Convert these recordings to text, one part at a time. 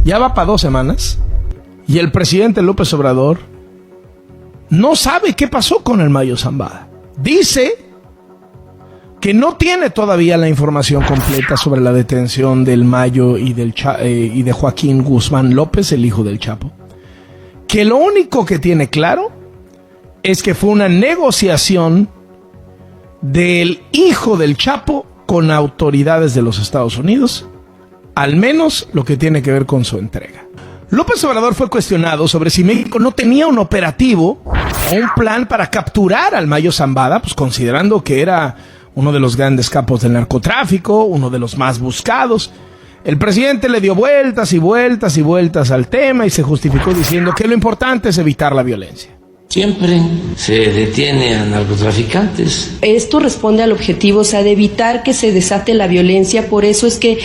Ya va para 2 semanas y el presidente López Obrador no sabe qué pasó con el Mayo Zambada. Dice que no tiene todavía la información completa sobre la detención del Mayo y de Joaquín Guzmán López, el hijo del Chapo. Que lo único que tiene claro es que fue una negociación del hijo del Chapo con autoridades de los Estados Unidos, al menos lo que tiene que ver con su entrega. López Obrador fue cuestionado sobre si México no tenía un operativo o un plan para capturar al Mayo Zambada, pues considerando que era uno de los grandes capos del narcotráfico, uno de los más buscados. El presidente le dio vueltas y vueltas y vueltas al tema y se justificó diciendo que lo importante es evitar la violencia. Siempre se detiene a narcotraficantes. Esto responde al objetivo, o sea, de evitar que se desate la violencia. Por eso es que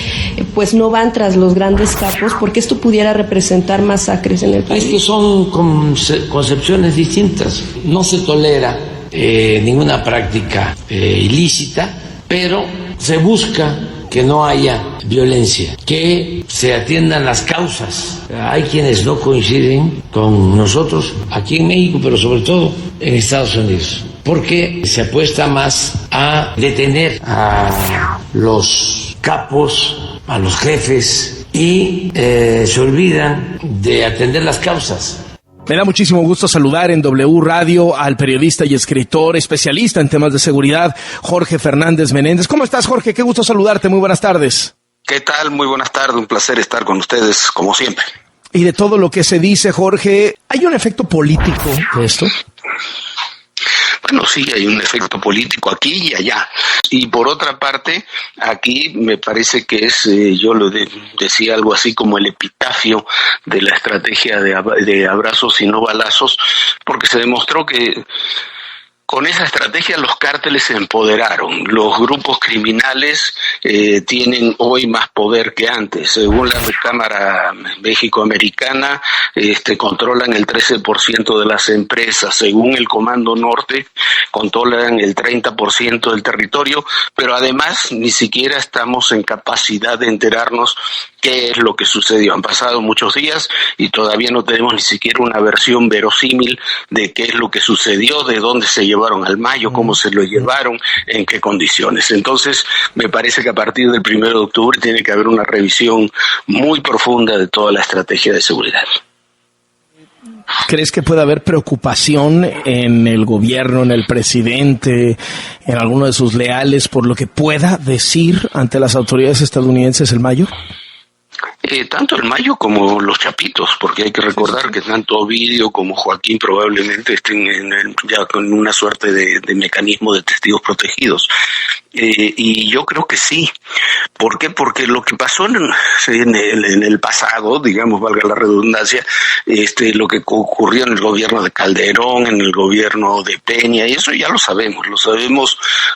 pues no van tras los grandes capos, porque esto pudiera representar masacres en el país. Es que son concepciones distintas. No se tolera ninguna práctica ilícita, pero se busca que no haya violencia, que se atiendan las causas. Hay quienes no coinciden con nosotros aquí en México, pero sobre todo en Estados Unidos, porque se apuesta más a detener a los capos, a los jefes, y se olvidan de atender las causas. Me da muchísimo gusto saludar en W Radio al periodista y escritor especialista en temas de seguridad, Jorge Fernández Menéndez. ¿Cómo estás, Jorge? Qué gusto saludarte. Muy buenas tardes. ¿Qué tal? Muy buenas tardes. Un placer estar con ustedes, como siempre. Y de todo lo que se dice, Jorge, ¿hay un efecto político de esto? Bueno, sí, hay un efecto político aquí y allá. Y por otra parte, aquí me parece que es, yo lo decía algo así como el epitafio de la estrategia de abrazos y no balazos, porque se demostró que con esa estrategia los cárteles se empoderaron. Los grupos criminales tienen hoy más poder que antes. Según la Cámara México-Americana, controlan el 13% de las empresas. Según el Comando Norte, controlan el 30% del territorio, pero además ni siquiera estamos en capacidad de enterarnos qué es lo que sucedió. Han pasado muchos días y todavía no tenemos ni siquiera una versión verosímil de qué es lo que sucedió, de dónde se llevaron al Mayo, cómo se lo llevaron, en qué condiciones. Entonces, me parece que a partir del 1 de octubre tiene que haber una revisión muy profunda de toda la estrategia de seguridad. ¿Crees que puede haber preocupación en el gobierno, en el presidente, en alguno de sus leales por lo que pueda decir ante las autoridades estadounidenses el Mayo? Tanto el Mayo como los Chapitos, porque hay que recordar que tanto Ovidio como Joaquín probablemente estén ya con una suerte de mecanismo de testigos protegidos. Y yo creo que sí. ¿Por qué? Porque lo que pasó en el pasado, digamos, valga la redundancia, lo que ocurrió en el gobierno de Calderón, en el gobierno de Peña, y eso ya lo sabemos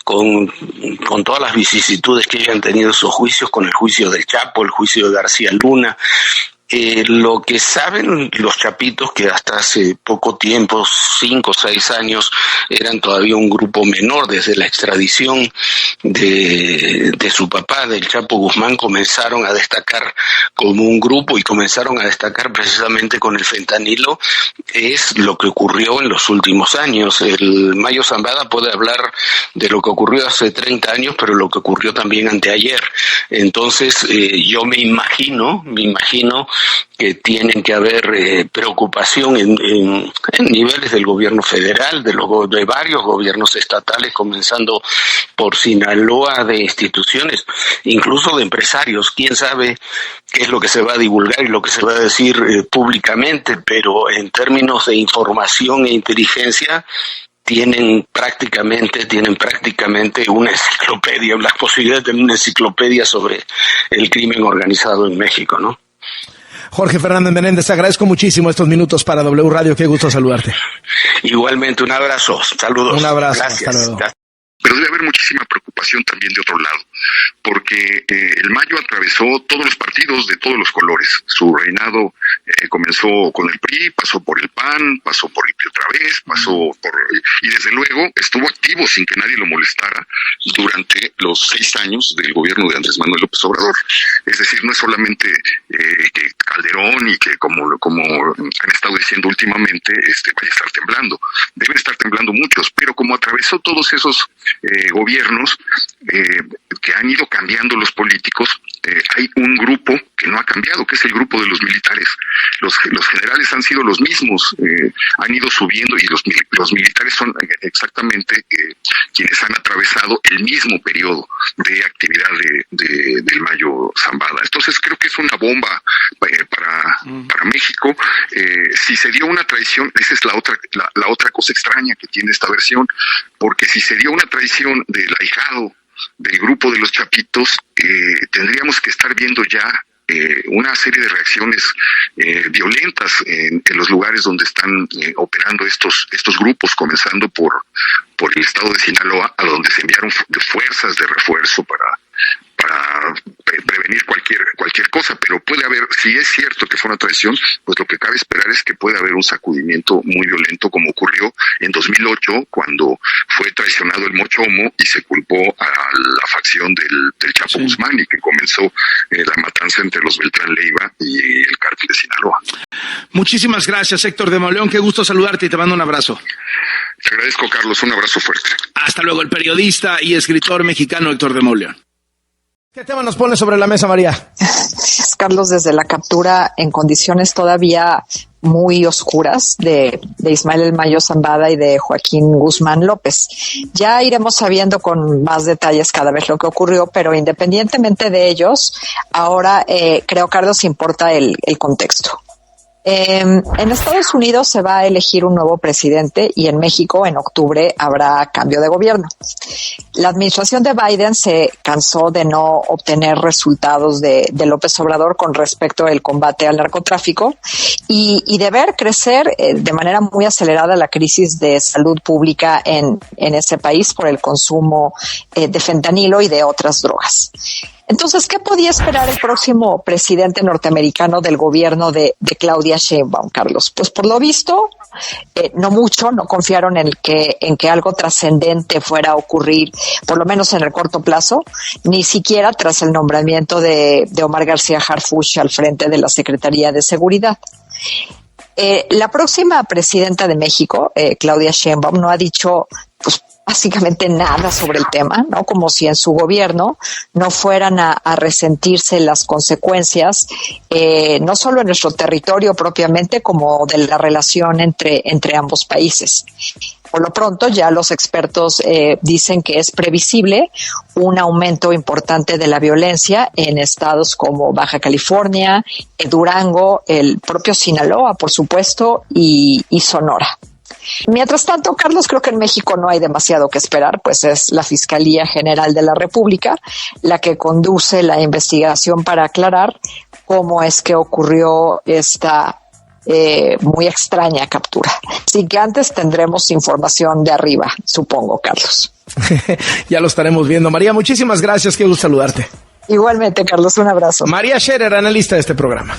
con todas las vicisitudes que hayan tenido esos juicios, con el juicio del Chapo, el juicio de García Luna. Lo que saben los Chapitos, que hasta hace poco tiempo, 5 o 6 años, eran todavía un grupo menor, desde la extradición de su papá, del Chapo Guzmán, comenzaron a destacar como un grupo y comenzaron a destacar precisamente con el fentanilo, es lo que ocurrió en los últimos años. El Mayo Zambada puede hablar de lo que ocurrió hace 30 años, pero lo que ocurrió también anteayer. Entonces, yo me imagino que tienen que haber preocupación en niveles del gobierno federal, de varios gobiernos estatales, comenzando por Sinaloa, de instituciones, incluso de empresarios. Quién sabe qué es lo que se va a divulgar y lo que se va a decir públicamente, pero en términos de información e inteligencia, tienen prácticamente una enciclopedia, las posibilidades de tener una enciclopedia sobre el crimen organizado en México, ¿no? Jorge Fernández Menéndez, te agradezco muchísimo estos minutos para W Radio. Qué gusto saludarte. Igualmente, un abrazo. Saludos. Un abrazo. Gracias. Hasta luego. Pero debe haber muchísima preocupación también de otro lado. porque el Mayo atravesó todos los partidos de todos los colores. Su reinado comenzó con el PRI, pasó por el PAN, pasó por el PRI otra vez, y desde luego estuvo activo sin que nadie lo molestara durante los 6 años del gobierno de Andrés Manuel López Obrador. Es decir, no es solamente que Calderón y que como han estado diciendo últimamente, vaya a estar temblando. Deben estar temblando muchos, pero como atravesó todos esos gobiernos que han ido cambiando los políticos, hay un grupo que no ha cambiado, que es el grupo de los militares. Los generales han sido los mismos, han ido subiendo, y los militares son exactamente quienes han atravesado el mismo periodo de actividad del Mayo Zambada. Entonces creo que es una bomba para México. Si se dio una traición, esa es la otra cosa extraña que tiene esta versión, porque si se dio una traición del ahijado del grupo de los Chapitos, tendríamos que estar viendo ya una serie de reacciones violentas en los lugares donde están operando estos grupos, comenzando por el estado de Sinaloa, a donde se enviaron fuerzas de refuerzo para prevenir cualquier cosa. Pero puede haber, si es cierto que fue una traición, pues lo que cabe esperar es que puede haber un sacudimiento muy violento, como ocurrió en 2008, cuando fue traicionado el Mochomo y se culpó a la facción del Chapo Guzmán, y que comenzó la matanza entre los Beltrán Leiva y el cártel de Sinaloa. Muchísimas gracias, Héctor de Mauleón, qué gusto saludarte y te mando un abrazo. Te agradezco, Carlos, un abrazo fuerte. Hasta luego, el periodista y escritor mexicano Héctor de Mauleón. ¿Qué tema nos pone sobre la mesa, María? Carlos, desde la captura en condiciones todavía muy oscuras de Ismael El Mayo Zambada y de Joaquín Guzmán López. Ya iremos sabiendo con más detalles cada vez lo que ocurrió, pero independientemente de ellos, ahora creo, Carlos, importa el contexto. En Estados Unidos se va a elegir un nuevo presidente y en México en octubre habrá cambio de gobierno. La administración de Biden se cansó de no obtener resultados de López Obrador con respecto al combate al narcotráfico y de ver crecer de manera muy acelerada la crisis de salud pública en ese país por el consumo de fentanilo y de otras drogas. Entonces, ¿qué podía esperar el próximo presidente norteamericano del gobierno de Claudia Sheinbaum, Carlos? Pues por lo visto, no mucho, no confiaron en que algo trascendente fuera a ocurrir, por lo menos en el corto plazo, ni siquiera tras el nombramiento de Omar García Harfuch al frente de la Secretaría de Seguridad. La próxima presidenta de México, Claudia Sheinbaum, no ha dicho, pues, básicamente nada sobre el tema, ¿no? Como si en su gobierno no fueran a resentirse las consecuencias, no solo en nuestro territorio propiamente, como de la relación entre ambos países. Por lo pronto, ya los expertos dicen que es previsible un aumento importante de la violencia en estados como Baja California, Durango, el propio Sinaloa, por supuesto, y Sonora. Mientras tanto, Carlos, creo que en México no hay demasiado que esperar, pues es la Fiscalía General de la República la que conduce la investigación para aclarar cómo es que ocurrió esta muy extraña captura. Así que antes tendremos información de arriba, supongo, Carlos. Ya lo estaremos viendo. María, muchísimas gracias, qué gusto saludarte. Igualmente, Carlos, un abrazo. María Scherer, analista de este programa.